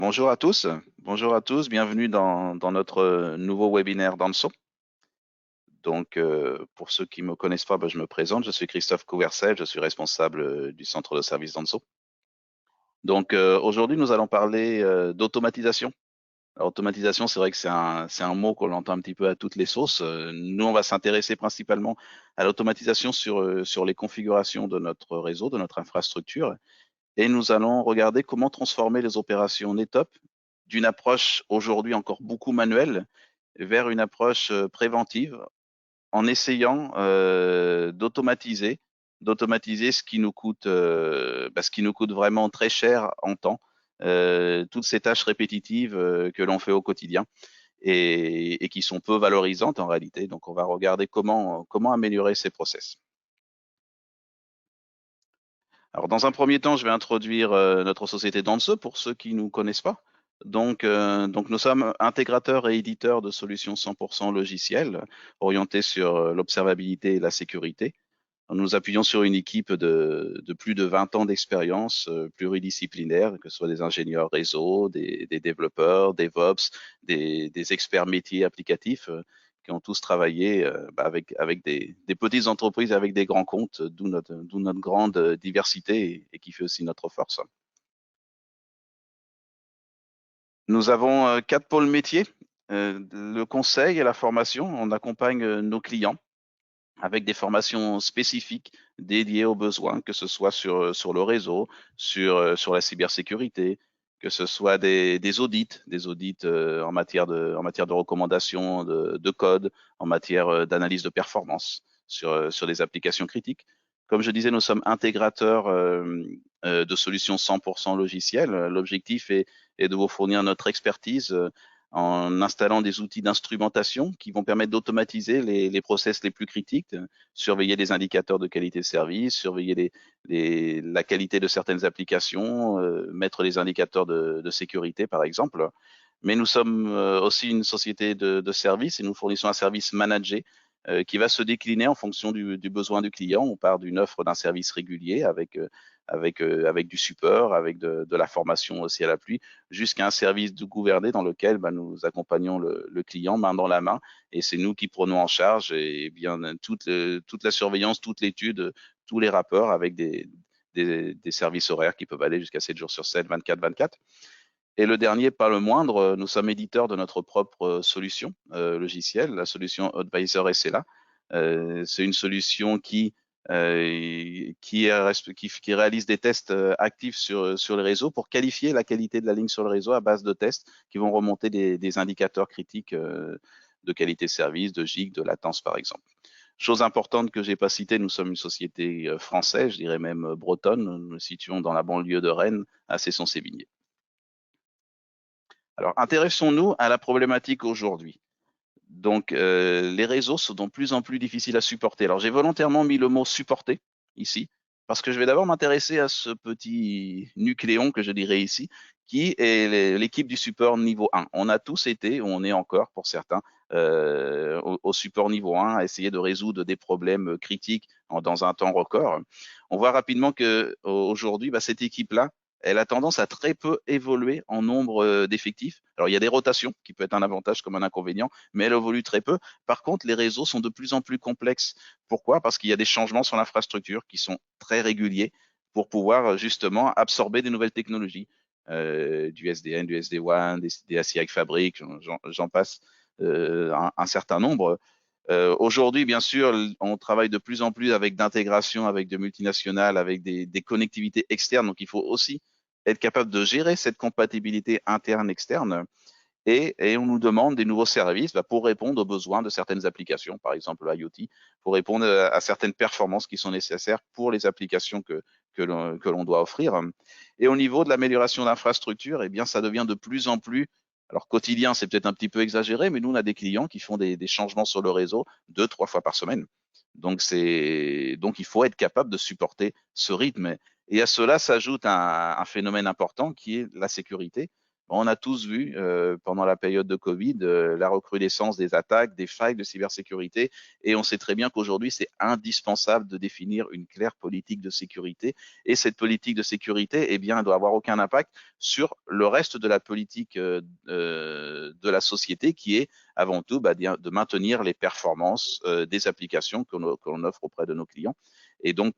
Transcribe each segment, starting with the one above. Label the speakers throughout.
Speaker 1: Bonjour à tous, bienvenue dans notre nouveau webinaire Danso. Donc, pour ceux qui ne me connaissent pas, je me présente, je suis Christophe Couvercel, je suis responsable du centre de service Danso. Donc, aujourd'hui, nous allons parler d'automatisation. Alors, automatisation, c'est vrai que c'est un mot qu'on entend un petit peu à toutes les sauces. Nous, on va s'intéresser principalement à l'automatisation sur les configurations de notre réseau, de notre infrastructure, et nous allons regarder comment transformer les opérations NetOp d'une approche aujourd'hui encore beaucoup manuelle vers une approche préventive en essayant d'automatiser ce qui nous coûte vraiment très cher en temps, toutes ces tâches répétitives que l'on fait au quotidien et qui sont peu valorisantes en réalité. Donc, on va regarder comment améliorer ces process. Alors, dans un premier temps, je vais introduire notre société Danso pour ceux qui ne nous connaissent pas. Donc, nous sommes intégrateurs et éditeurs de solutions 100% logicielles orientées sur l'observabilité et la sécurité. Nous nous appuyons sur une équipe de plus de 20 ans d'expérience pluridisciplinaire, que ce soit des ingénieurs réseau, des développeurs, des DevOps, des experts métiers applicatifs qui ont tous travaillé avec des petites entreprises, avec des grands comptes, d'où notre grande diversité et qui fait aussi notre force. Nous avons 4 pôles métiers, le conseil et la formation. On accompagne nos clients avec des formations spécifiques dédiées aux besoins, que ce soit sur le réseau, sur la cybersécurité, que ce soit des audits en matière de recommandation de code, en matière d'analyse de performance sur des applications critiques. Comme je disais, nous sommes intégrateurs de solutions 100% logicielles. L'objectif est de vous fournir notre expertise en installant des outils d'instrumentation qui vont permettre d'automatiser les process les plus critiques, surveiller les indicateurs de qualité de service, surveiller la qualité de certaines applications, mettre les indicateurs de sécurité, par exemple. Mais nous sommes aussi une société de services et nous fournissons un service managé qui va se décliner en fonction du besoin du client. On part d'une offre d'un service régulier avec du support, avec de la formation aussi à l'appui, jusqu'à un service de gouverné dans lequel nous accompagnons le client main dans la main et c'est nous qui prenons en charge bien toute la surveillance, toute l'étude, tous les rapports avec des services horaires qui peuvent aller jusqu'à 7 jours sur 7, 24/24. Et le dernier, pas le moindre, nous sommes éditeurs de notre propre solution logicielle, la solution Advisor SLA. C'est une solution qui réalise des tests actifs sur le réseau pour qualifier la qualité de la ligne sur le réseau à base de tests qui vont remonter des indicateurs critiques de qualité de service, de gig, de latence par exemple. Chose importante que j'ai pas citée, nous sommes une société française, je dirais même bretonne. Nous nous situons dans la banlieue de Rennes, à Cesson-Sévigné. Alors, intéressons-nous à la problématique aujourd'hui. Donc, les réseaux sont de plus en plus difficiles à supporter. Alors, j'ai volontairement mis le mot supporter ici, parce que je vais d'abord m'intéresser à ce petit nucléon que je dirais ici, qui est l'équipe du support niveau 1. On a tous été, ou on est encore pour certains, au support niveau 1, à essayer de résoudre des problèmes critiques dans un temps record. On voit rapidement que aujourd'hui, cette équipe-là, elle a tendance à très peu évoluer en nombre d'effectifs. Alors, il y a des rotations qui peut être un avantage comme un inconvénient, mais elle évolue très peu. Par contre, les réseaux sont de plus en plus complexes. Pourquoi? Parce qu'il y a des changements sur l'infrastructure qui sont très réguliers pour pouvoir justement absorber des nouvelles technologies, du SDN, du SD-WAN, des ACI avec Fabric, j'en passe un certain nombre. Aujourd'hui, bien sûr, on travaille de plus en plus avec d'intégration, avec de multinationales, avec des connectivités externes. Donc, il faut aussi être capable de gérer cette compatibilité interne-externe. Et on nous demande des nouveaux services pour répondre aux besoins de certaines applications, par exemple IoT, pour répondre à certaines performances qui sont nécessaires pour les applications que l'on doit offrir. Et au niveau de l'amélioration d'infrastructures, eh bien, ça devient de plus en plus, alors quotidien, c'est peut-être un petit peu exagéré, mais nous, on a des clients qui font des changements sur le réseau 2-3 fois par semaine. Donc, il faut être capable de supporter ce rythme. Et à cela s'ajoute un phénomène important qui est la sécurité. On a tous vu pendant la période de Covid la recrudescence des attaques, des failles de cybersécurité, et on sait très bien qu'aujourd'hui, c'est indispensable de définir une claire politique de sécurité. Et cette politique de sécurité, eh bien, elle doit avoir aucun impact sur le reste de la politique de la société, qui est avant tout de maintenir les performances des applications que l'on offre auprès de nos clients. Et donc,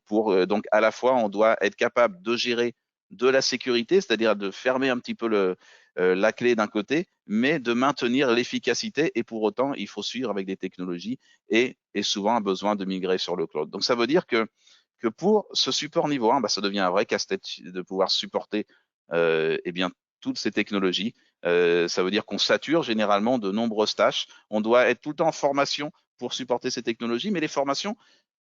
Speaker 1: donc à la fois, on doit être capable de gérer de la sécurité, c'est-à-dire de fermer un petit peu la clé d'un côté, mais de maintenir l'efficacité, et pour autant, il faut suivre avec des technologies et souvent un besoin de migrer sur le cloud. Donc, ça veut dire que pour ce support niveau 1, ça devient un vrai casse-tête de pouvoir supporter eh bien, toutes ces technologies. Ça veut dire qu'on sature généralement de nombreuses tâches. On doit être tout le temps en formation pour supporter ces technologies, mais les formations,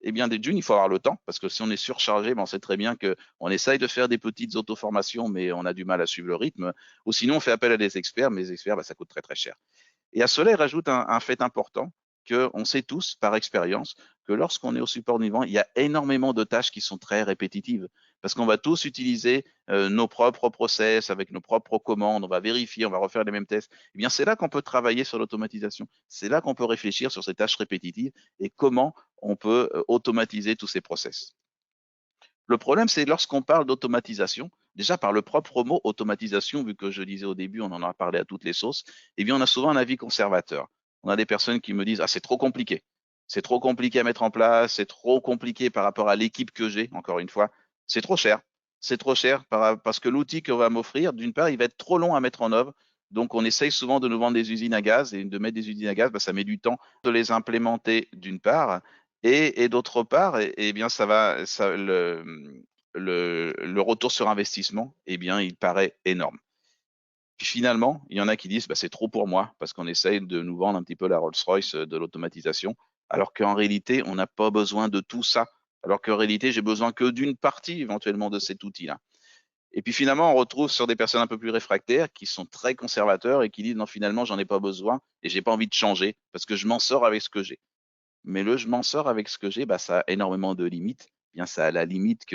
Speaker 1: eh bien, d'une, il faut avoir le temps, parce que si on est surchargé, on sait très bien qu'on essaye de faire des petites auto-formations, mais on a du mal à suivre le rythme. Ou sinon, on fait appel à des experts, mais les experts, ça coûte très, très cher. Et à cela, il rajoute un fait important, qu'on sait tous par expérience que lorsqu'on est au support niveau 1, il y a énormément de tâches qui sont très répétitives, parce qu'on va tous utiliser nos propres process avec nos propres commandes, on va vérifier, on va refaire les mêmes tests. Eh bien, c'est là qu'on peut travailler sur l'automatisation. C'est là qu'on peut réfléchir sur ces tâches répétitives et comment on peut automatiser tous ces process. Le problème, c'est lorsqu'on parle d'automatisation, déjà par le propre mot automatisation, vu que je disais au début, on en a parlé à toutes les sauces, eh bien, on a souvent un avis conservateur. On a des personnes qui me disent, ah, c'est trop compliqué. C'est trop compliqué à mettre en place, c'est trop compliqué par rapport à l'équipe que j'ai, encore une fois. C'est trop cher. C'est trop cher parce que l'outil qu'on va m'offrir, d'une part, il va être trop long à mettre en œuvre. Donc, on essaye souvent de nous vendre des usines à gaz, et de mettre des usines à gaz, ça met du temps de les implémenter, d'une part. Et d'autre part, bien, le retour sur investissement, bien, il paraît énorme. Puis finalement, il y en a qui disent, c'est trop pour moi, parce qu'on essaye de nous vendre un petit peu la Rolls-Royce de l'automatisation, alors qu'en réalité, on n'a pas besoin de tout ça. Alors qu'en réalité, j'ai besoin que d'une partie éventuellement de cet outil-là. Et puis finalement, on retrouve sur des personnes un peu plus réfractaires, qui sont très conservateurs et qui disent, non, finalement, j'en ai pas besoin et j'ai pas envie de changer, parce que je m'en sors avec ce que j'ai. Mais je m'en sors avec ce que j'ai, ça a énormément de limites. Bien, ça a la limite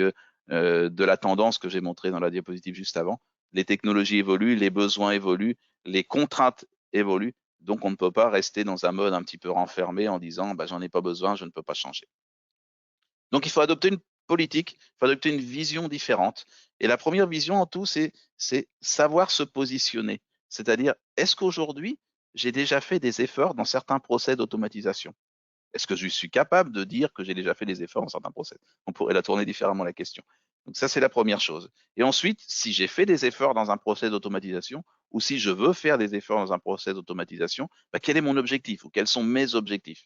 Speaker 1: de la tendance que j'ai montrée dans la diapositive juste avant. Les technologies évoluent, les besoins évoluent, les contraintes évoluent. Donc, on ne peut pas rester dans un mode un petit peu renfermé en disant, j'en ai pas besoin, je ne peux pas changer. Donc, il faut adopter une politique, il faut adopter une vision différente. Et la première vision en tout, c'est savoir se positionner. C'est-à-dire, est-ce qu'aujourd'hui, j'ai déjà fait des efforts dans certains procès d'automatisation? Est-ce que je suis capable de dire que j'ai déjà fait des efforts dans certains process? On pourrait la tourner différemment, la question. Donc ça, c'est la première chose. Et ensuite, si j'ai fait des efforts dans un process d'automatisation, ou si je veux faire des efforts dans un process d'automatisation, quel est mon objectif, ou quels sont mes objectifs?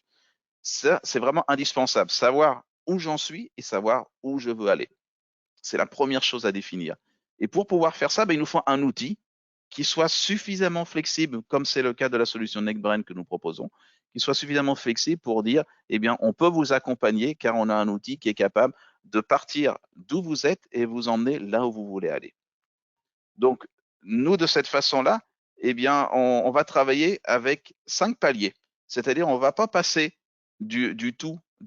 Speaker 1: Ça, c'est vraiment indispensable. Savoir où j'en suis et savoir où je veux aller. C'est la première chose à définir. Et pour pouvoir faire ça, il nous faut un outil qui soit suffisamment flexible, comme c'est le cas de la solution NeckBrain que nous proposons, qui soit suffisamment flexible pour dire, on peut vous accompagner car on a un outil qui est capable de partir d'où vous êtes et vous emmener là où vous voulez aller. Donc, nous, de cette façon-là, on va travailler avec 5 paliers. C'est-à-dire, on ne va pas passer du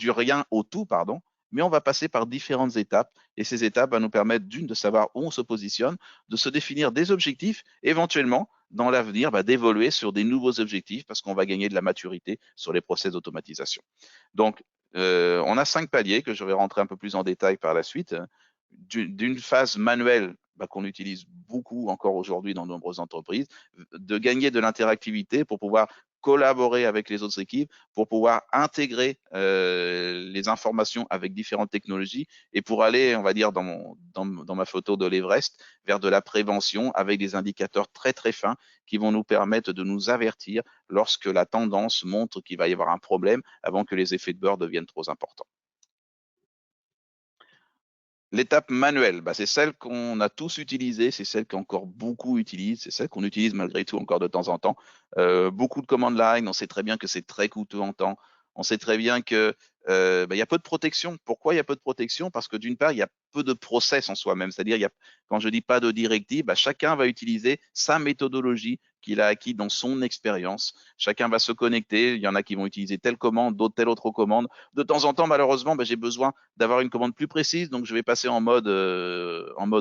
Speaker 1: rien au tout, pardon, mais on va passer par différentes étapes. Et ces étapes vont nous permettre, d'une, de savoir où on se positionne, de se définir des objectifs, éventuellement, dans l'avenir, d'évoluer sur des nouveaux objectifs parce qu'on va gagner de la maturité sur les process d'automatisation. Donc, on a 5 paliers que je vais rentrer un peu plus en détail par la suite. D'une phase manuelle qu'on utilise beaucoup encore aujourd'hui dans de nombreuses entreprises, de gagner de l'interactivité pour pouvoir collaborer avec les autres équipes, pour pouvoir intégrer les informations avec différentes technologies et pour aller, on va dire, dans ma photo de l'Everest, vers de la prévention avec des indicateurs très très fins qui vont nous permettre de nous avertir lorsque la tendance montre qu'il va y avoir un problème avant que les effets de beurre deviennent trop importants. L'étape manuelle, c'est celle qu'on a tous utilisée, c'est celle qu'encore beaucoup utilisent, c'est celle qu'on utilise malgré tout encore de temps en temps. Beaucoup de command line, on sait très bien que c'est très coûteux en temps. On sait très bien que il y a peu de protection. Pourquoi il y a peu de protection? Parce que d'une part, il y a peu de process en soi-même. C'est-à-dire, quand je dis pas de directive, chacun va utiliser sa méthodologie qu'il a acquis dans son expérience. Chacun va se connecter. Il y en a qui vont utiliser telle commande, d'autres telle autre commande. De temps en temps, malheureusement, j'ai besoin d'avoir une commande plus précise, donc je vais passer en mode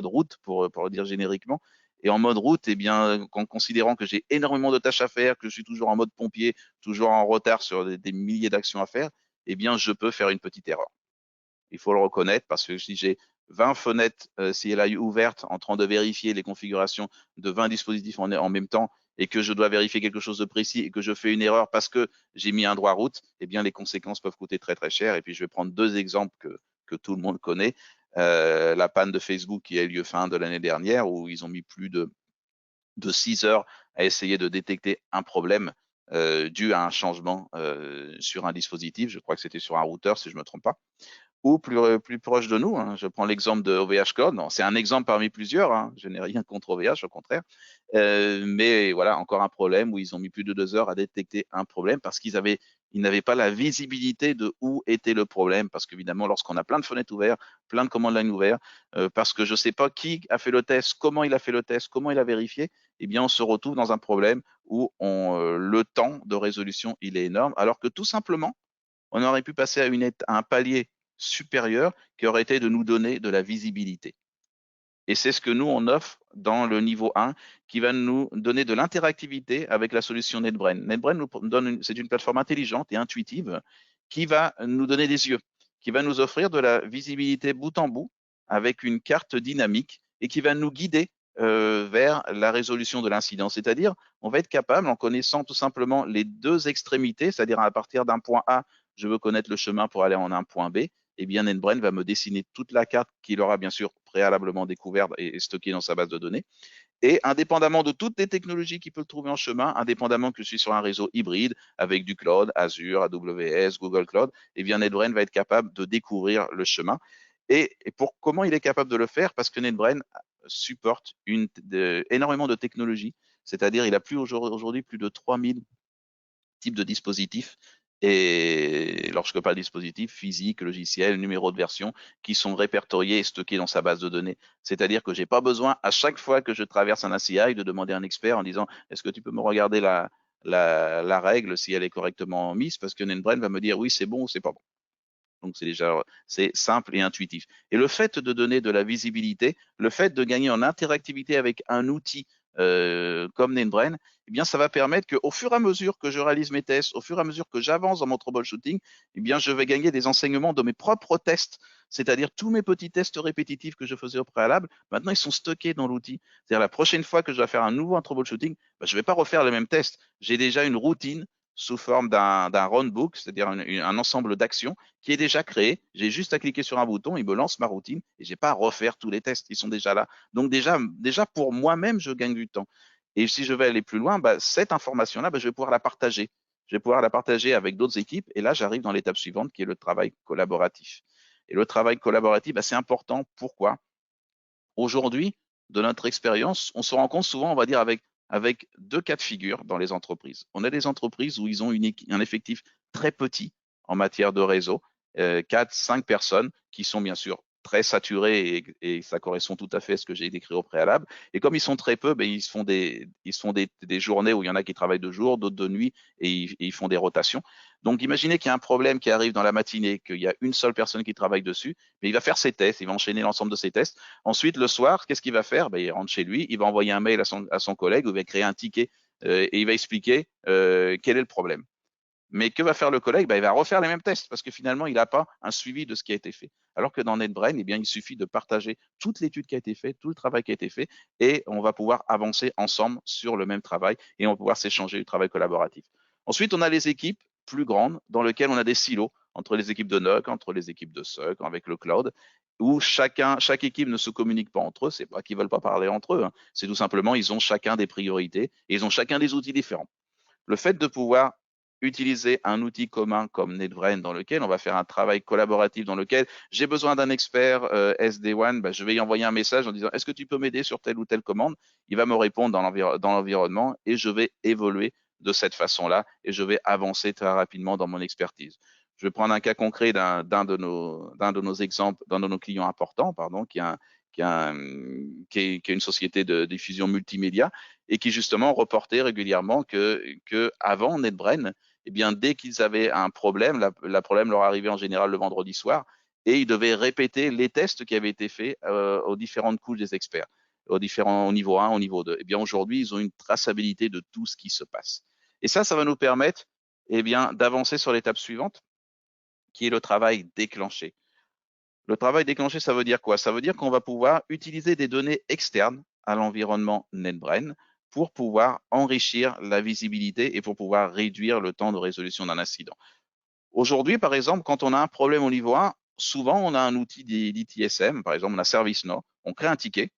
Speaker 1: route pour le dire génériquement. Et en mode route, eh bien, en considérant que j'ai énormément de tâches à faire, que je suis toujours en mode pompier, toujours en retard sur des milliers d'actions à faire, eh bien, je peux faire une petite erreur. Il faut le reconnaître parce que si j'ai 20 fenêtres CLI ouvertes en train de vérifier les configurations de 20 dispositifs en même temps et que je dois vérifier quelque chose de précis et que je fais une erreur parce que j'ai mis un droit route, eh bien les conséquences peuvent coûter très très cher. Et puis je vais prendre deux exemples que tout le monde connaît. La panne de Facebook qui a eu lieu fin de l'année dernière où ils ont mis plus de 6 heures à essayer de détecter un problème dû à un changement sur un dispositif. Je crois que c'était sur un routeur si je ne me trompe pas ou plus proche de nous. Hein. Je prends l'exemple de OVH Cloud. C'est un exemple parmi plusieurs. Hein. Je n'ai rien contre OVH, au contraire. Mais voilà, encore un problème où ils ont mis plus de 2 heures à détecter un problème parce ils n'avaient pas la visibilité de où était le problème. Parce qu'évidemment, lorsqu'on a plein de fenêtres ouvertes, plein de command line ouvertes, parce que je ne sais pas qui a fait le test, comment il a fait le test, comment il a vérifié, eh bien, on se retrouve dans un problème où le temps de résolution, il est énorme. Alors que tout simplement, on aurait pu passer à un palier supérieur qui aurait été de nous donner de la visibilité. Et c'est ce que nous, on offre dans le niveau 1 qui va nous donner de l'interactivité avec la solution NetBrain. NetBrain nous donne, c'est une plateforme intelligente et intuitive qui va nous donner des yeux, qui va nous offrir de la visibilité bout en bout avec une carte dynamique et qui va nous guider vers la résolution de l'incident. C'est-à-dire, on va être capable, en connaissant tout simplement les deux extrémités, c'est-à-dire à partir d'un point A, je veux connaître le chemin pour aller en un point B, eh bien NetBrain va me dessiner toute la carte qu'il aura bien sûr préalablement découverte et stockée dans sa base de données. Et indépendamment de toutes les technologies qu'il peut trouver en chemin, indépendamment que je suis sur un réseau hybride avec du cloud, Azure, AWS, Google Cloud, eh bien NetBrain va être capable de découvrir le chemin. Et pour comment il est capable de le faire? Parce que NetBrain supporte énormément de technologies, c'est-à-dire il a aujourd'hui plus de 3000 type de dispositif. Et lorsque je parle de dispositif, physique, logiciel, numéro de version, qui sont répertoriés et stockés dans sa base de données. C'est-à-dire que j'ai pas besoin, à chaque fois que je traverse un ACI, de demander à un expert en disant est-ce que tu peux me regarder la règle si elle est correctement mise, parce que NetBrain va me dire oui, c'est bon ou c'est pas bon. Donc c'est simple et intuitif. Et le fait de donner de la visibilité, le fait de gagner en interactivité avec un outil comme NetBrain, eh bien, ça va permettre qu'au fur et à mesure que je réalise mes tests, au fur et à mesure que j'avance dans mon troubleshooting, eh bien, je vais gagner des enseignements de mes propres tests, c'est-à-dire tous mes petits tests répétitifs que je faisais au préalable. Maintenant, ils sont stockés dans l'outil. C'est-à-dire la prochaine fois que je dois faire un nouveau troubleshooting, ben, je ne vais pas refaire les mêmes tests. J'ai déjà une routine sous forme d'un runbook, c'est-à-dire un ensemble d'actions qui est déjà créé. J'ai juste à cliquer sur un bouton, il me lance ma routine et j'ai pas à refaire tous les tests, ils sont déjà là. Donc déjà pour moi-même, je gagne du temps. Et si je vais aller plus loin, bah, cette information-là, bah, je vais pouvoir la partager. Je vais pouvoir la partager avec d'autres équipes. Et là, j'arrive dans l'étape suivante qui est le travail collaboratif. Et le travail collaboratif, bah, c'est important. Pourquoi? Aujourd'hui, de notre expérience, on se rend compte souvent, on va dire, avec deux cas de figure dans les entreprises. On a des entreprises où ils ont un effectif très petit en matière de réseau, 4, 5 personnes qui sont bien sûr très saturées et ça correspond tout à fait à ce que j'ai décrit au préalable. Et comme ils sont très peu, ben, ils se font des journées où il y en a qui travaillent de jour, d'autres de nuit et ils font des rotations. Donc imaginez qu'il y a un problème qui arrive dans la matinée, qu'il y a une seule personne qui travaille dessus, mais il va faire ses tests, il va enchaîner l'ensemble de ses tests. Ensuite, le soir, qu'est-ce qu'il va faire? Ben, il rentre chez lui, il va envoyer un mail à son collègue, ou il va créer un ticket et il va expliquer quel est le problème. Mais que va faire le collègue? Ben, il va refaire les mêmes tests parce que finalement, il n'a pas un suivi de ce qui a été fait. Alors que dans NetBrain, eh bien, il suffit de partager toute l'étude qui a été faite, tout le travail qui a été fait, et on va pouvoir avancer ensemble sur le même travail et on va pouvoir s'échanger du travail collaboratif. Ensuite, on a les équipes plus grandes dans lesquelles on a des silos entre les équipes de NOC, entre les équipes de SOC, avec le cloud, où chaque équipe ne se communique pas entre eux. C'est pas qu'ils veulent pas parler entre eux. Hein. C'est tout simplement ils ont chacun des priorités et ils ont chacun des outils différents. Le fait de pouvoir utiliser un outil commun comme NetBrain dans lequel on va faire un travail collaboratif dans lequel j'ai besoin d'un expert SD1, ben, je vais y envoyer un message en disant est-ce que tu peux m'aider sur telle ou telle commande? Il va me répondre dans l'environnement et je vais évoluer de cette façon-là et je vais avancer très rapidement dans mon expertise. Je vais prendre un cas concret d'un de nos exemples, d'un de nos clients importants, pardon, qui est une société de diffusion multimédia et qui justement reportait régulièrement que avant NetBrain, eh bien, dès qu'ils avaient un problème, la problème leur arrivait en général le vendredi soir, et ils devaient répéter les tests qui avaient été faits aux différentes couches des experts. au niveau 1, au niveau 2. Eh bien, aujourd'hui, ils ont une traçabilité de tout ce qui se passe. Et ça va nous permettre, eh bien, d'avancer sur l'étape suivante, qui est le travail déclenché. Le travail déclenché, ça veut dire quoi? Ça veut dire qu'on va pouvoir utiliser des données externes à l'environnement NetBrain pour pouvoir enrichir la visibilité et pour pouvoir réduire le temps de résolution d'un incident. Aujourd'hui, par exemple, quand on a un problème au niveau 1, souvent on a un outil d'ITSM, par exemple on a ServiceNow, on crée un ticket.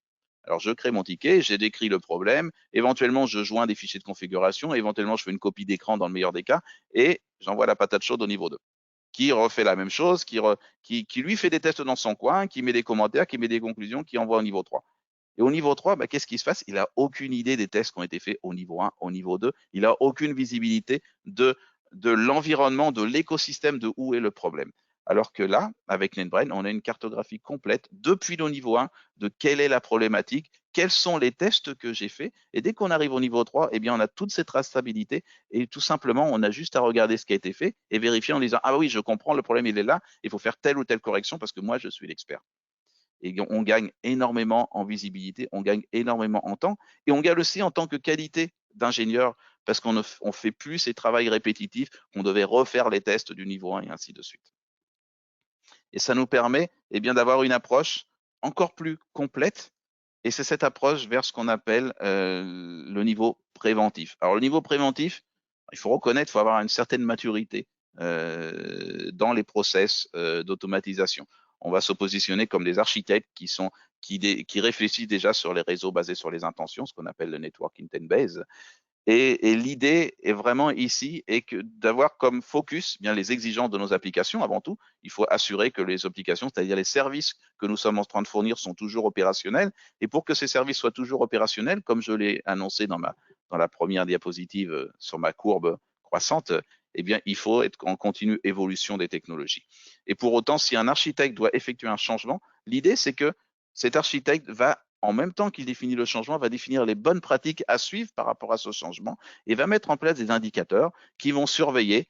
Speaker 1: Alors je crée mon ticket, j'ai décrit le problème, éventuellement je joins des fichiers de configuration, éventuellement je fais une copie d'écran dans le meilleur des cas, et j'envoie la patate chaude au niveau 2, qui refait la même chose, qui lui fait des tests dans son coin, qui met des commentaires, qui met des conclusions, qui envoie au niveau 3. Et au niveau 3, bah, qu'est-ce qui se passe? Il n'a aucune idée des tests qui ont été faits au niveau 1, au niveau 2. Il n'a aucune visibilité de l'environnement, de l'écosystème, de où est le problème. Alors que là, avec NetBrain, on a une cartographie complète depuis le niveau 1 de quelle est la problématique, quels sont les tests que j'ai faits. Et dès qu'on arrive au niveau 3, eh bien, on a toute cette traçabilité et tout simplement, on a juste à regarder ce qui a été fait et vérifier en disant, ah oui, je comprends, le problème, il est là, il faut faire telle ou telle correction parce que moi, je suis l'expert. Et on gagne énormément en visibilité, on gagne énormément en temps et on gagne aussi en tant que qualité d'ingénieur parce qu'on ne fait plus ces travails répétitifs qu'on devait refaire les tests du niveau 1 et ainsi de suite. Et ça nous permet bien d'avoir une approche encore plus complète et c'est cette approche vers ce qu'on appelle le niveau préventif. Alors le niveau préventif, il faut reconnaître, il faut avoir une certaine maturité dans les process d'automatisation. On va se positionner comme des architectes qui réfléchissent déjà sur les réseaux basés sur les intentions, ce qu'on appelle le network intent base. Et l'idée est vraiment ici est que d'avoir comme focus bien les exigences de nos applications avant tout. Il faut assurer que les applications, c'est-à-dire les services que nous sommes en train de fournir, sont toujours opérationnels. Et pour que ces services soient toujours opérationnels, comme je l'ai annoncé dans la première diapositive sur ma courbe croissante, eh bien, il faut être en continue évolution des technologies. Et pour autant, si un architecte doit effectuer un changement, l'idée, c'est que cet architecte va, en même temps qu'il définit le changement, va définir les bonnes pratiques à suivre par rapport à ce changement et va mettre en place des indicateurs qui vont surveiller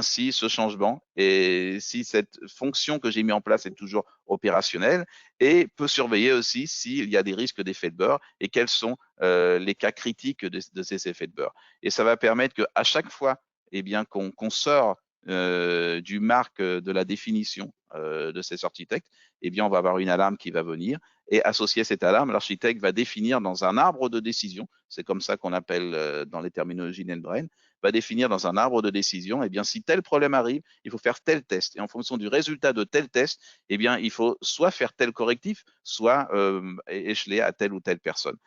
Speaker 1: si ce changement et si cette fonction que j'ai mis en place est toujours opérationnelle et peut surveiller aussi s'il y a des risques d'effet de beurre et quels sont les cas critiques de ces effets de beurre. Et ça va permettre qu'à chaque fois qu'on sort du marque de la définition de ces architectes, on va avoir une alarme qui va venir et associé à cette alarme, l'architecte va définir dans un arbre de décision, c'est comme ça qu'on appelle dans les terminologies NetBrain, va définir dans un arbre de décision, si tel problème arrive, il faut faire tel test. Et en fonction du résultat de tel test, il faut soit faire tel correctif, soit écheler à telle ou telle personne.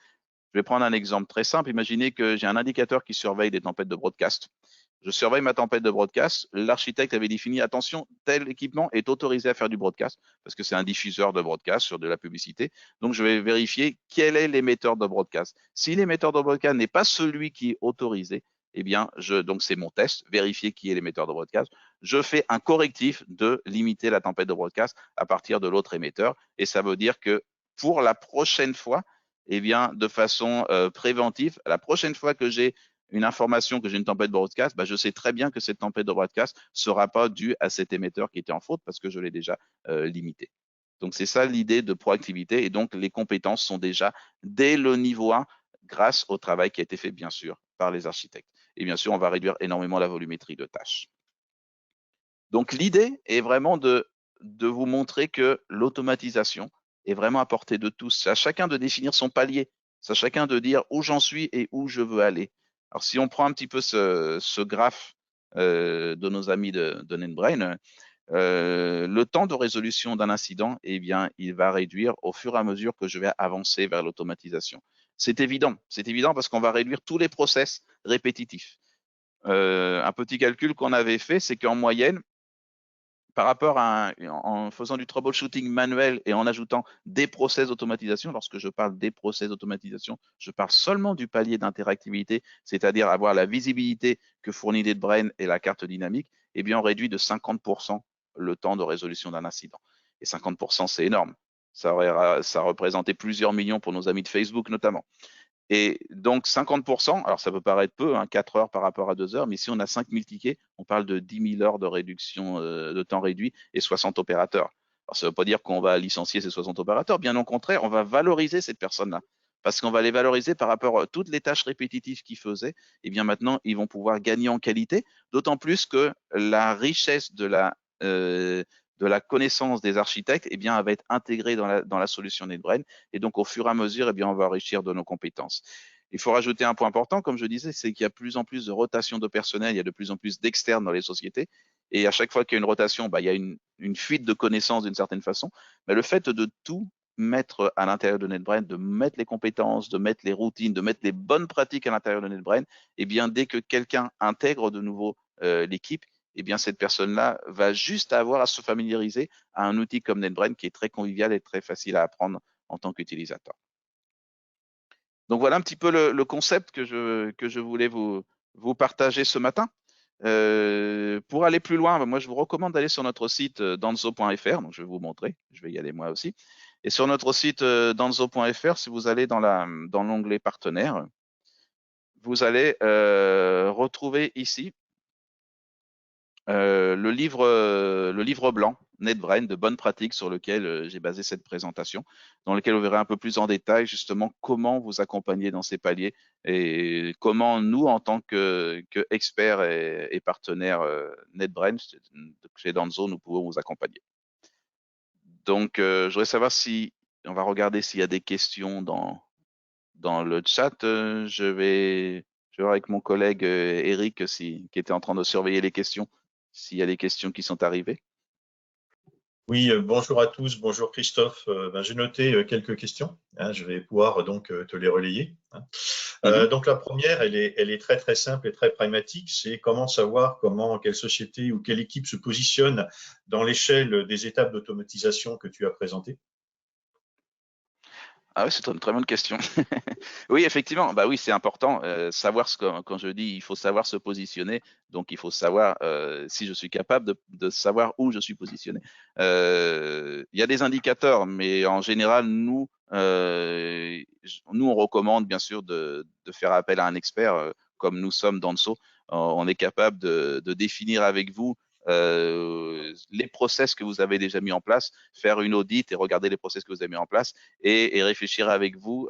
Speaker 1: Je vais prendre un exemple très simple. Imaginez que j'ai un indicateur qui surveille des tempêtes de broadcast. Je surveille ma tempête de broadcast. L'architecte avait défini, attention, tel équipement est autorisé à faire du broadcast parce que c'est un diffuseur de broadcast sur de la publicité. Donc, je vais vérifier quel est l'émetteur de broadcast. Si l'émetteur de broadcast n'est pas celui qui est autorisé, donc c'est mon test, vérifier qui est l'émetteur de broadcast. Je fais un correctif de limiter la tempête de broadcast à partir de l'autre émetteur. Et ça veut dire que pour la prochaine fois, de façon préventive, la prochaine fois que j'ai une information que j'ai une tempête de broadcast, je sais très bien que cette tempête de broadcast ne sera pas due à cet émetteur qui était en faute parce que je l'ai déjà limité. Donc, c'est ça l'idée de proactivité. Et donc, les compétences sont déjà dès le niveau 1 grâce au travail qui a été fait, bien sûr, par les architectes. Et bien sûr, on va réduire énormément la volumétrie de tâches. Donc, l'idée est vraiment de vous montrer que l'automatisation est vraiment à portée de tous. C'est à chacun de définir son palier. C'est à chacun de dire où j'en suis et où je veux aller. Alors, si on prend un petit peu ce graphe de nos amis de NetBrain, le temps de résolution d'un incident, il va réduire au fur et à mesure que je vais avancer vers l'automatisation. C'est évident parce qu'on va réduire tous les process répétitifs. Un petit calcul qu'on avait fait, c'est qu'en moyenne, par rapport en faisant du troubleshooting manuel et en ajoutant des process d'automatisation, lorsque je parle des process d'automatisation, je parle seulement du palier d'interactivité, c'est-à-dire avoir la visibilité que fournit NetBrain et la carte dynamique, on réduit de 50% le temps de résolution d'un incident. Et 50%, c'est énorme. Ça représentait plusieurs millions pour nos amis de Facebook notamment. Et donc 50%, alors ça peut paraître peu, 4 heures par rapport à 2 heures, mais si on a 5000 tickets, on parle de 10 000 heures de réduction de temps réduit et 60 opérateurs. Alors ça ne veut pas dire qu'on va licencier ces 60 opérateurs, bien au contraire, on va valoriser cette personne-là. parce qu'on va les valoriser par rapport à toutes les tâches répétitives qu'ils faisaient. Et bien maintenant, ils vont pouvoir gagner en qualité, d'autant plus que la richesse de la connaissance des architectes, eh bien, elle va être intégrée dans la solution NetBrain. Et donc, au fur et à mesure, eh bien, on va enrichir de nos compétences. Il faut rajouter un point important, comme je disais, c'est qu'il y a de plus en plus de rotation de personnel, il y a de plus en plus d'externes dans les sociétés. Et à chaque fois qu'il y a une rotation, bah, il y a une fuite de connaissances d'une certaine façon. Mais le fait de tout mettre à l'intérieur de NetBrain, de mettre les compétences, de mettre les routines, de mettre les bonnes pratiques à l'intérieur de NetBrain, eh bien, dès que quelqu'un intègre de nouveau l'équipe, eh bien, cette personne-là va juste avoir à se familiariser à un outil comme NetBrain qui est très convivial et très facile à apprendre en tant qu'utilisateur. Donc voilà un petit peu le concept que je voulais vous partager ce matin. Pour aller plus loin, moi je vous recommande d'aller sur notre site danzo.fr, donc je vais vous montrer, je vais y aller moi aussi. Et sur notre site danzo.fr, si vous allez dans l'onglet partenaires, vous allez retrouver ici le livre blanc NetBrain de bonnes pratiques sur lequel j'ai basé cette présentation, dans lequel vous verrez un peu plus en détail justement comment vous accompagner dans ces paliers et comment nous, en tant que experts et partenaires NetBrain chez Danzo, nous pouvons vous accompagner. Donc, je voudrais savoir si, on va regarder s'il y a des questions dans le chat. Je vais voir avec mon collègue Eric qui était en train de surveiller les questions, s'il y a des questions qui sont arrivées.
Speaker 2: Oui, bonjour à tous, bonjour Christophe. J'ai noté quelques questions, hein, je vais pouvoir donc te les relayer. Donc la première, elle est très très simple et très pragmatique, c'est comment savoir quelle société ou quelle équipe se positionne dans l'échelle des étapes d'automatisation que tu as présentées.
Speaker 1: Ah oui, c'est une très bonne question. Oui, effectivement, bah oui, c'est important. Savoir quand je dis il faut savoir se positionner, donc il faut savoir si je suis capable de savoir où je suis positionné. Il y a des indicateurs, mais en général, nous, on recommande bien sûr de faire appel à un expert, comme nous sommes dans Danso. On est capable de définir avec vous les process que vous avez déjà mis en place, faire une audit et regarder les process que vous avez mis en place et réfléchir avec vous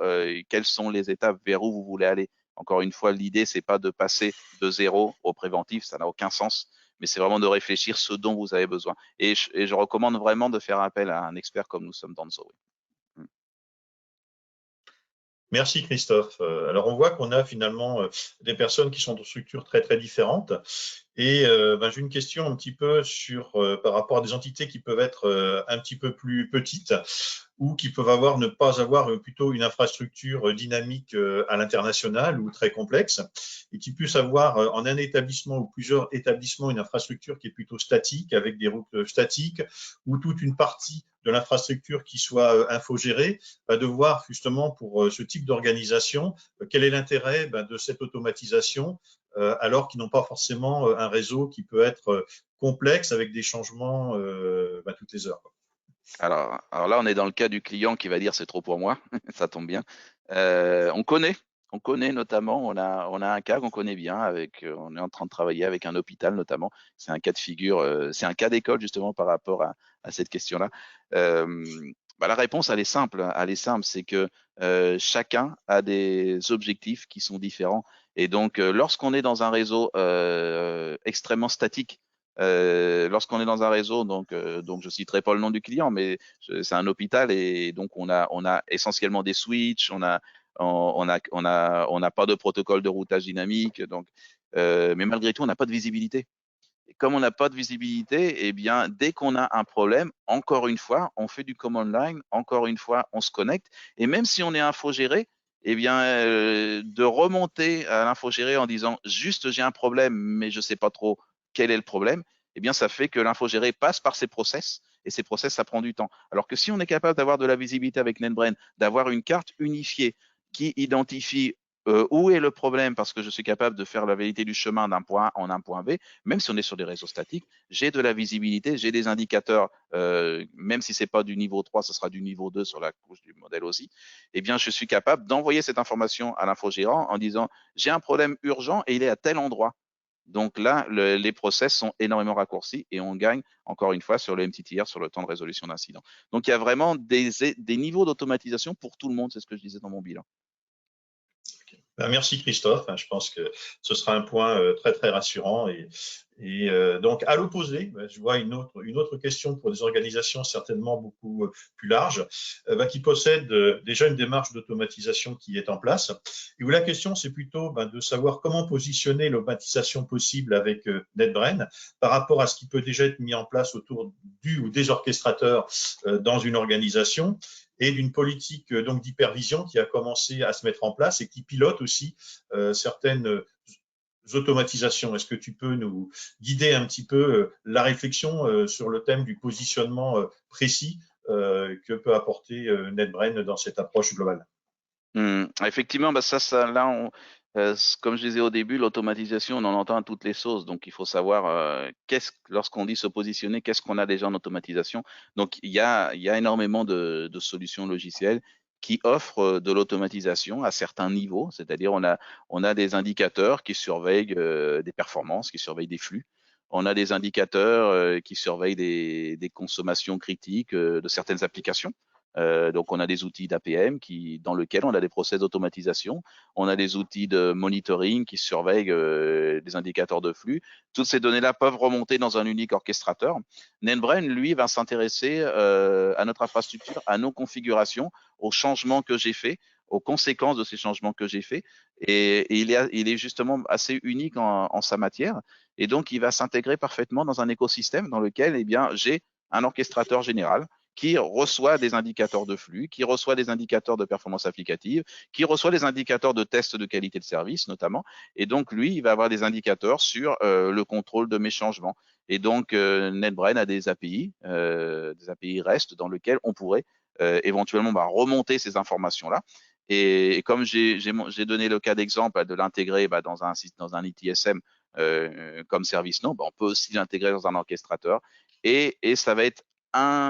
Speaker 1: quelles sont les étapes vers où vous voulez aller. Encore une fois, l'idée, c'est pas de passer de zéro au préventif, ça n'a aucun sens, mais c'est vraiment de réfléchir ce dont vous avez besoin. Et je recommande vraiment de faire appel à un expert comme nous sommes dans le Zoé.
Speaker 2: Merci Christophe. Alors on voit qu'on a finalement des personnes qui sont de structures très très différentes. Et j'ai une question un petit peu par rapport à des entités qui peuvent être un petit peu plus petites ou qui peuvent ne pas avoir plutôt une infrastructure dynamique à l'international ou très complexe, et qui puissent avoir en un établissement ou plusieurs établissements une infrastructure qui est plutôt statique, avec des routes statiques, ou toute une partie de l'infrastructure qui soit infogérée, de voir justement pour ce type d'organisation quel est l'intérêt de cette automatisation, alors qu'ils n'ont pas forcément un réseau qui peut être complexe avec des changements toutes les heures.
Speaker 1: Alors là, on est dans le cas du client qui va dire c'est trop pour moi, ça tombe bien. On connaît notamment, on a un cas qu'on connaît bien on est en train de travailler avec un hôpital notamment. C'est un cas de figure, c'est un cas d'école justement par rapport à cette question-là. La réponse elle est simple, c'est que chacun a des objectifs qui sont différents et donc lorsqu'on est dans un réseau extrêmement statique, lorsqu'on est dans un réseau, donc je citerai pas le nom du client, mais c'est un hôpital et donc on a essentiellement des switches, on n'a pas de protocole de routage dynamique, donc mais malgré tout on n'a pas de visibilité. Et comme on n'a pas de visibilité, eh bien dès qu'on a un problème, encore une fois, on fait du command line, encore une fois, on se connecte et même si on est infogéré, eh bien de remonter à l'infogéré en disant juste j'ai un problème mais je sais pas trop quel est le problème, eh bien ça fait que l'infogéré passe par ses process et ces process ça prend du temps. Alors que si on est capable d'avoir de la visibilité avec NetBrain, d'avoir une carte unifiée qui identifie où est le problème parce que je suis capable de faire la vérité du chemin d'un point A en un point B, même si on est sur des réseaux statiques, j'ai de la visibilité, j'ai des indicateurs, même si c'est pas du niveau 3, ce sera du niveau 2 sur la couche du modèle aussi, eh bien, je suis capable d'envoyer cette information à l'infogérant en disant, j'ai un problème urgent et il est à tel endroit. Donc là, les process sont énormément raccourcis et on gagne, encore une fois, sur le MTTR, sur le temps de résolution d'incidents. Donc il y a vraiment des niveaux d'automatisation pour tout le monde, c'est ce que je disais dans mon bilan.
Speaker 2: Ben, merci Christophe. Je pense que ce sera un point très très rassurant. Et donc à l'opposé, je vois une autre question pour des organisations certainement beaucoup plus larges, qui possèdent déjà une démarche d'automatisation qui est en place. Et où la question c'est plutôt de savoir comment positionner l'automatisation possible avec NetBrain par rapport à ce qui peut déjà être mis en place autour du ou des orchestrateurs dans une organisation, et d'une politique donc d'hypervision qui a commencé à se mettre en place et qui pilote aussi certaines automatisations. Est-ce que tu peux nous guider un petit peu la réflexion sur le thème du positionnement précis que peut apporter NetBrain dans cette approche globale?
Speaker 1: Effectivement, là, comme je disais au début, l'automatisation, on en entend à toutes les sauces. Donc, il faut savoir lorsqu'on dit se positionner, qu'est-ce qu'on a déjà en automatisation. Donc, il y a énormément de solutions logicielles qui offrent de l'automatisation à certains niveaux. C'est-à-dire, on a des indicateurs qui surveillent des performances, qui surveillent des flux. On a des indicateurs qui surveillent des consommations critiques de certaines applications. Donc, on a des outils d'APM dans lesquels on a des process d'automatisation. On a des outils de monitoring qui surveillent des indicateurs de flux. Toutes ces données-là peuvent remonter dans un unique orchestrateur. NetBrain, lui, va s'intéresser à notre infrastructure, à nos configurations, aux changements que j'ai faits, aux conséquences de ces changements que j'ai faits. Et il est justement assez unique en sa matière. Et donc, il va s'intégrer parfaitement dans un écosystème dans lequel, eh bien, j'ai un orchestrateur général qui reçoit des indicateurs de flux, qui reçoit des indicateurs de performance applicative, qui reçoit des indicateurs de tests de qualité de service notamment. Et donc, lui, il va avoir des indicateurs sur le contrôle de mes changements. Et donc, NetBrain a des API REST dans lesquels on pourrait éventuellement remonter ces informations-là. Et comme j'ai donné le cas d'exemple de l'intégrer dans un ITSM comme ServiceNow, on peut aussi l'intégrer dans un orchestrateur. Et ça va être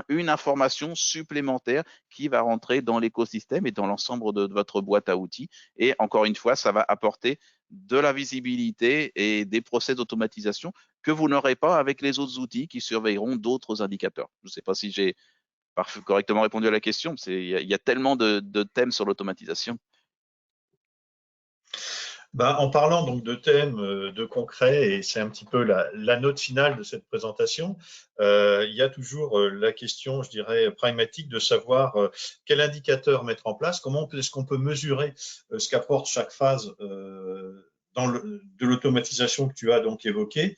Speaker 1: une information supplémentaire qui va rentrer dans l'écosystème et dans l'ensemble de votre boîte à outils. Et encore une fois, ça va apporter de la visibilité et des process d'automatisation que vous n'aurez pas avec les autres outils qui surveilleront d'autres indicateurs. Je ne sais pas si j'ai correctement répondu à la question. Il y a tellement de thèmes sur l'automatisation.
Speaker 2: En parlant donc de thèmes, de concret, et c'est un petit peu la note finale de cette présentation, il y a toujours la question, je dirais, pragmatique de savoir quel indicateur mettre en place, comment est-ce qu'on peut mesurer ce qu'apporte chaque phase de l'automatisation que tu as donc évoqué,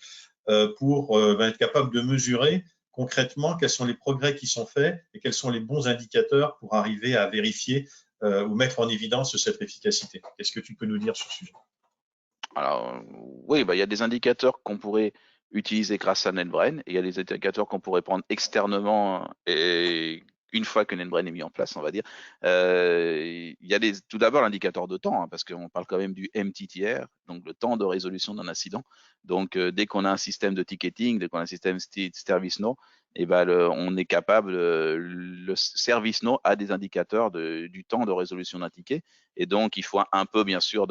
Speaker 2: pour être capable de mesurer concrètement quels sont les progrès qui sont faits et quels sont les bons indicateurs pour arriver à vérifier ou mettre en évidence cette efficacité. Qu'est-ce que tu peux nous dire sur ce sujet?
Speaker 1: Alors, oui, il y a des indicateurs qu'on pourrait utiliser grâce à NetBrain et il y a des indicateurs qu'on pourrait prendre externement et une fois que NetBrain est mis en place, on va dire. Il y a tout d'abord l'indicateur de temps, parce qu'on parle quand même du MTTR, donc le temps de résolution d'un incident. Donc, dès qu'on a un système de ticketing, dès qu'on a un système ServiceNow, on est capable, le ServiceNow a des indicateurs du temps de résolution d'un ticket. Et donc, il faut un peu, bien sûr,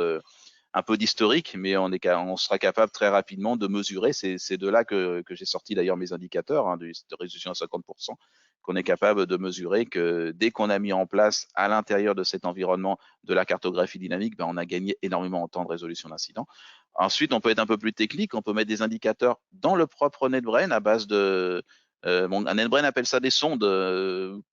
Speaker 1: un peu d'historique, mais on sera capable très rapidement de mesurer. C'est de là que j'ai sorti d'ailleurs mes indicateurs de résolution à 50%, qu'on est capable de mesurer que dès qu'on a mis en place à l'intérieur de cet environnement de la cartographie dynamique, on a gagné énormément en temps de résolution d'incidents. Ensuite, on peut être un peu plus technique, on peut mettre des indicateurs dans le propre NetBrain à base de NetBrain appelle ça des sondes.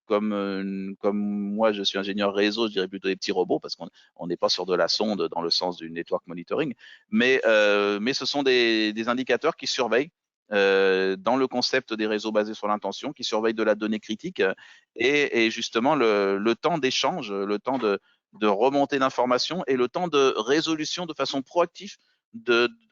Speaker 1: Comme moi, je suis ingénieur réseau, je dirais plutôt des petits robots parce qu'on n'est pas sur de la sonde dans le sens du network monitoring, mais ce sont des indicateurs qui surveillent dans le concept des réseaux basés sur l'intention, qui surveillent de la donnée critique et justement le temps d'échange, le temps de remontée d'informations et le temps de résolution de façon proactive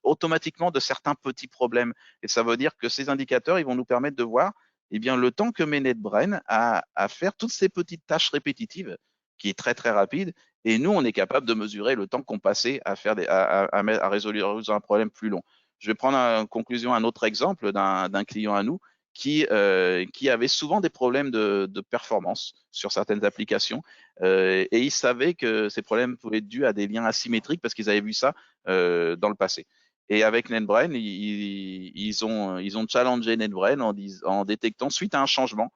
Speaker 1: automatiquement de certains petits problèmes. Et ça veut dire que ces indicateurs, ils vont nous permettre de voir le temps que met NetBrain à faire toutes ces petites tâches répétitives, qui est très très rapide. Et nous, on est capable de mesurer le temps qu'on passait à faire à résoudre un problème plus long. Je vais prendre en conclusion un autre exemple d'un client à nous qui avait souvent des problèmes de performance sur certaines applications. Et il savait que ces problèmes pouvaient être dus à des liens asymétriques parce qu'ils avaient vu ça dans le passé. Et avec NetBrain, ils ont challengé NetBrain en détectant, suite à un changement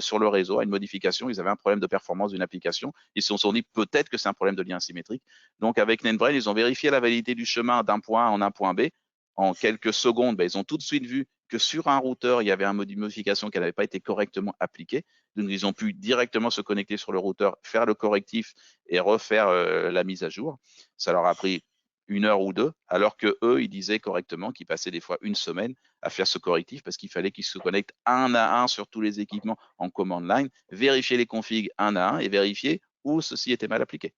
Speaker 1: sur le réseau, à une modification, ils avaient un problème de performance d'une application. Ils se sont dit peut-être que c'est un problème de lien asymétrique. Donc avec NetBrain, ils ont vérifié la validité du chemin d'un point A en un point B. En quelques secondes, ben, ils ont tout de suite vu que sur un routeur, il y avait une modification qui n'avait pas été correctement appliquée. Donc ils ont pu directement se connecter sur le routeur, faire le correctif et refaire la mise à jour. Ça leur a pris 1 heure ou 2, alors que eux, ils disaient correctement qu'ils passaient des fois une semaine à faire ce correctif parce qu'il fallait qu'ils se connectent un à un sur tous les équipements en command line, vérifier les configs un à un et vérifier où ceci était mal appliqué.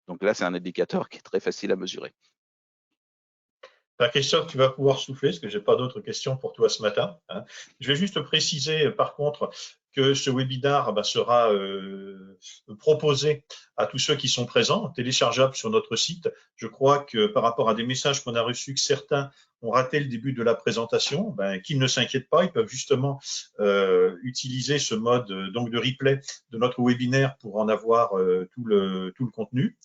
Speaker 1: Donc là, c'est un indicateur qui est très facile à mesurer.
Speaker 2: Christophe, tu vas pouvoir souffler parce que je n'ai pas d'autres questions pour toi ce matin. Hein. Je vais juste préciser, par contre, que ce webinaire sera proposé à tous ceux qui sont présents, téléchargeable sur notre site. Je crois que par rapport à des messages qu'on a reçus, que certains ont raté le début de la présentation, qu'ils ne s'inquiètent pas, ils peuvent justement utiliser ce mode donc de replay de notre webinaire pour en avoir tout le contenu.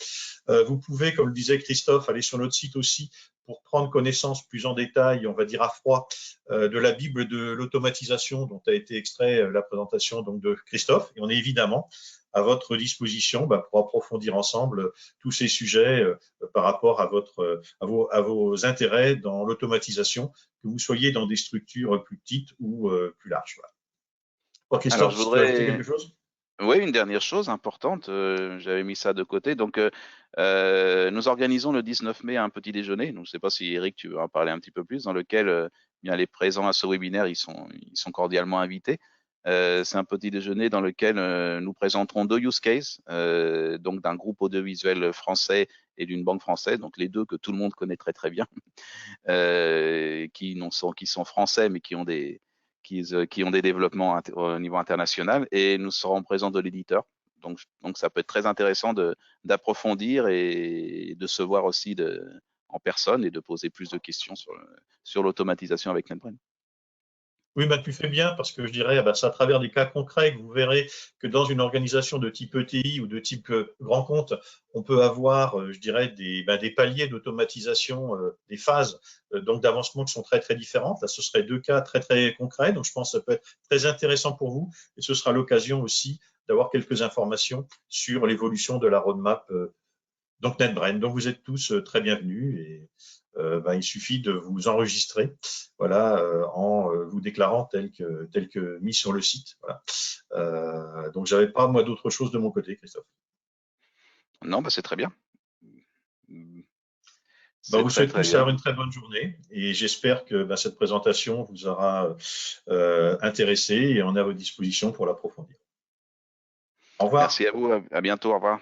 Speaker 2: Vous pouvez, comme le disait Christophe, aller sur notre site aussi pour prendre connaissance plus en détail, on va dire à froid, de la Bible de l'automatisation dont a été extrait la présentation donc, de Christophe. Et on est évidemment à votre disposition pour approfondir ensemble tous ces sujets par rapport à, à vos intérêts dans l'automatisation, que vous soyez dans des structures plus petites ou plus larges. Voilà.
Speaker 1: Alors,
Speaker 2: Christophe,
Speaker 1: je
Speaker 2: si tu veux ajouter
Speaker 1: voudrais
Speaker 2: quelque chose?
Speaker 1: Oui, une dernière chose importante, j'avais mis ça de côté. Donc, nous organisons le 19 mai un petit déjeuner. Donc, je ne sais pas si Eric, tu veux en parler un petit peu plus, dans lequel bien les présents à ce webinaire, ils sont cordialement invités. C'est un petit déjeuner dans lequel nous présenterons 2 use cases, donc d'un groupe audiovisuel français et d'une banque française, donc les deux que tout le monde connaît très très bien, qui sont français mais qui ont des développements au niveau international, et nous serons présents de l'éditeur. Donc ça peut être très intéressant d'approfondir et de se voir aussi en personne et de poser plus de questions sur l'automatisation avec NetBrain.
Speaker 2: Oui, tu fais bien parce que je dirais, c'est à travers des cas concrets que vous verrez que dans une organisation de type ETI ou de type grand compte, on peut avoir, je dirais, des paliers d'automatisation, des phases donc d'avancement qui sont très, très différentes. Là, ce seraient 2 cas très, très concrets. Donc, je pense que ça peut être très intéressant pour vous et ce sera l'occasion aussi d'avoir quelques informations sur l'évolution de la roadmap donc NetBrain. Donc, vous êtes tous très bienvenus et il suffit de vous enregistrer, voilà, en vous déclarant tel que mis sur le site. Voilà. Donc, j'avais pas moi d'autre chose de mon côté, Christophe.
Speaker 1: Non, c'est très bien.
Speaker 2: On
Speaker 1: C'est
Speaker 2: vous
Speaker 1: très
Speaker 2: souhaite
Speaker 1: très
Speaker 2: tous
Speaker 1: bien.
Speaker 2: avoir une très bonne journée et j'espère que cette présentation vous aura intéressé et on est à votre disposition pour l'approfondir. Au revoir.
Speaker 1: Merci à vous. À bientôt. Au revoir.